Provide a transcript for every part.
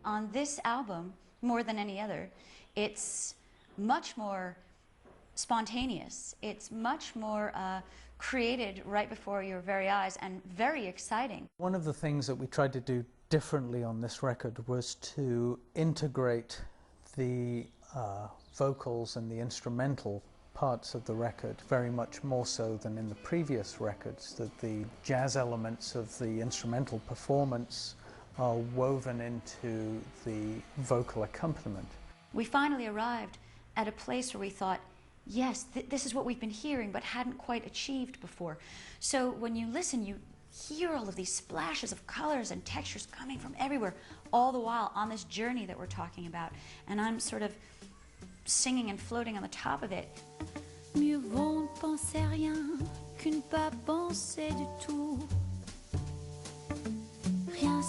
On this album, more than any other, it's much more spontaneous. It's much more created right before your very eyes and very exciting. One of the things that we tried to do differently on this record was to integrate the vocals and the instrumental parts of the record very much more so than in the previous records, that the jazz elements of the instrumental performance are woven into the vocal accompaniment. We finally arrived at a place where we thought, yes, this is what we've been hearing but hadn't quite achieved before. So when you listen, you hear all of these splashes of colors and textures coming from everywhere, all the while on this journey that we're talking about. And I'm sort of singing and floating on the top of it. Mieux vaut ne penser à rien que ne pas penser du tout. Rien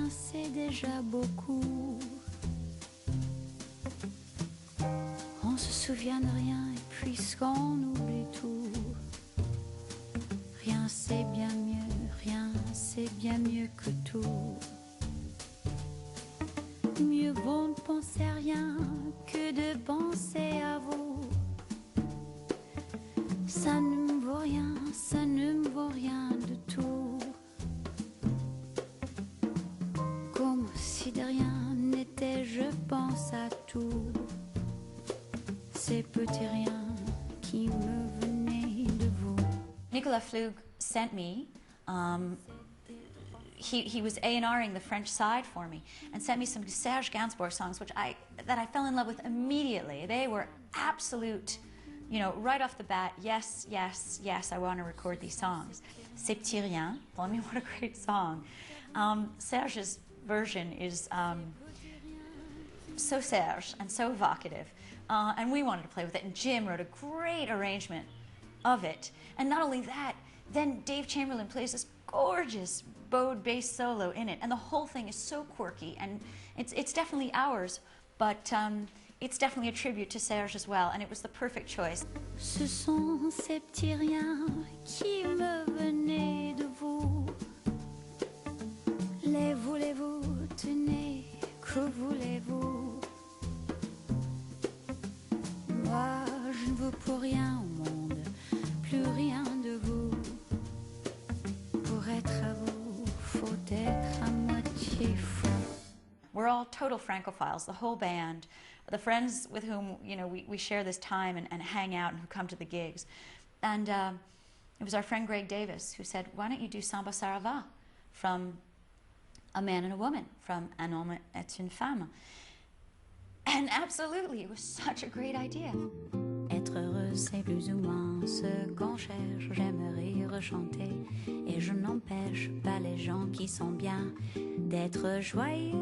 c'est déjà beaucoup. On se souvient de rien et puisqu'on oublie tout. Rien c'est bien mieux que tout. Mieux vaut ne penser à rien que de penser à vous. Ça ne me vaut rien de tout. Comme si de rien n'était, je pense à tout. Ces petits riens qui me venaient de vous. Nicolas Flug sent me, he was A&Ring the French side for me and sent me some Serge Gainsbourg songs that I fell in love with immediately. They were absolute, you know, right off the bat, yes, yes, yes, I want to record these songs. Ces petits riens, I mean, what a great song. Serge's version is so Serge and so evocative, and we wanted to play with it, and Jim wrote a great arrangement of it. And not only that, then Dave Chamberlain plays this gorgeous bowed bass solo in it, and the whole thing is so quirky, and it's definitely ours, but it's definitely a tribute to Serge as well, and it was the perfect choice. Ce sont ces petits riens qui me venaient de vous. Les voulez-vous, tenez, que voulez-vous? Moi, je ne veux pour rien au monde, plus rien de vous. Pour être à vous, faut être à moitié fou. We're all total Francophiles, the whole band, the friends with whom, you know, we share this time and hang out and who come to the gigs. And it was our friend Greg Davis who said, why don't you do Samba Ça Va from A Man and a Woman, from Un homme et une femme. And absolutely, it was such a great idea. Être heureux, c'est plus ou moins ce qu'on cherche. J'aimerais rechanter et je n'empêche pas les gens qui sont bien d'être joyeux.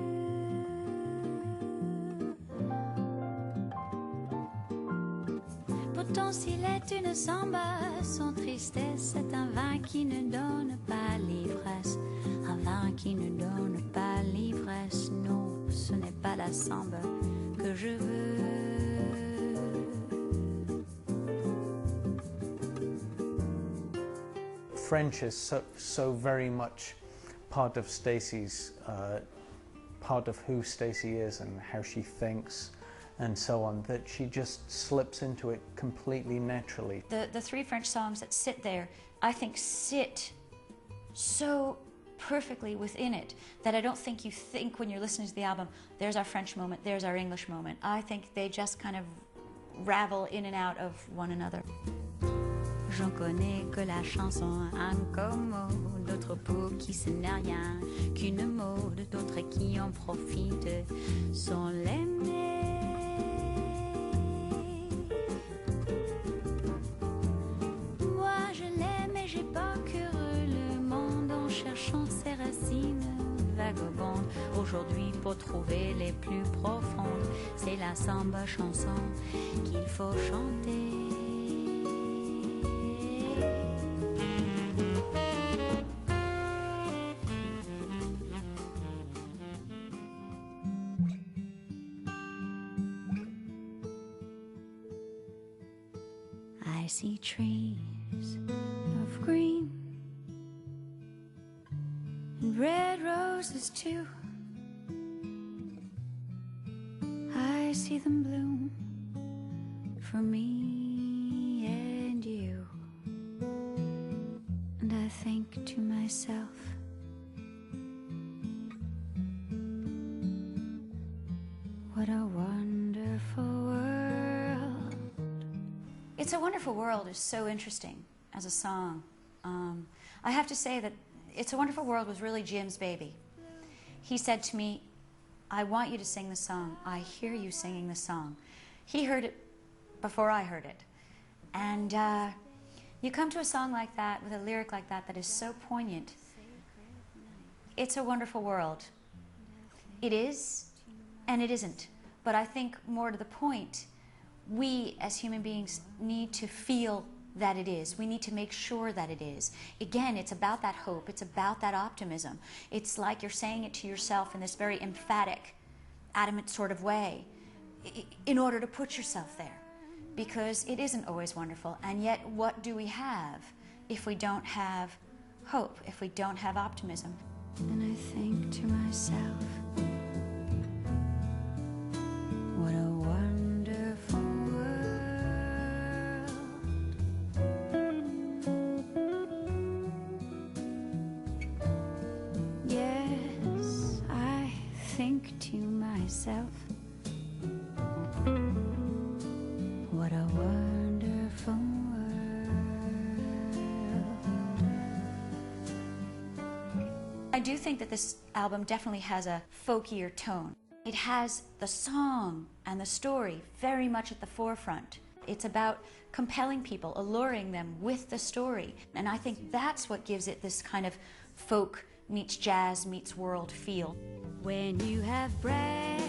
Pourtant, s'il est une samba, son tristesse est un vin qui ne donne pas l'ivresse. Un vin qui ne donne pas l'ivresse. Non, ce n'est pas la samba que je veux. French is so very much part of Stacey's, part of who Stacey is and how she thinks and so on, that she just slips into it completely naturally. The three French songs that sit there, I think, sit so perfectly within it that I don't think you think when you're listening to the album, there's our French moment, there's our English moment. I think they just kind of ravel in and out of one another. J'en connais que la chanson incommode, d'autres pour qui ce n'est rien qu'une mode, d'autres qui en profitent sans l'aimer. Moi je l'aime et j'ai parcouru le monde en cherchant ses racines vagabondes. Aujourd'hui pour trouver les plus profondes, c'est la samba chanson qu'il faut chanter. I see trees of green and red roses too. see them bloom for me and you. And I think to myself, what a wonderful world. It's a Wonderful World is so interesting as a song. I have to say that It's a Wonderful World was really Jim's baby. He said to me, I want you to sing the song. I hear you singing the song. He heard it before I heard it. And you come to a song like that, with a lyric like that, that is so poignant. It's a wonderful world. It is, and it isn't. But I think more to the point, we as human beings need to feel that it is. We need to make sure that it is. Again, it's about that hope. It's about that optimism. It's like you're saying it to yourself in this very emphatic, adamant sort of way in order to put yourself there. Because it isn't always wonderful. And yet, what do we have if we don't have hope, if we don't have optimism? And I think to myself, what a wonderful world. Yes, I think to myself, what a wonderful world. I do think that this album definitely has a folkier tone. It has the song and the story very much at the forefront. It's about compelling people, alluring them with the story. And I think that's what gives it this kind of folk meets jazz meets world feel. When you have bread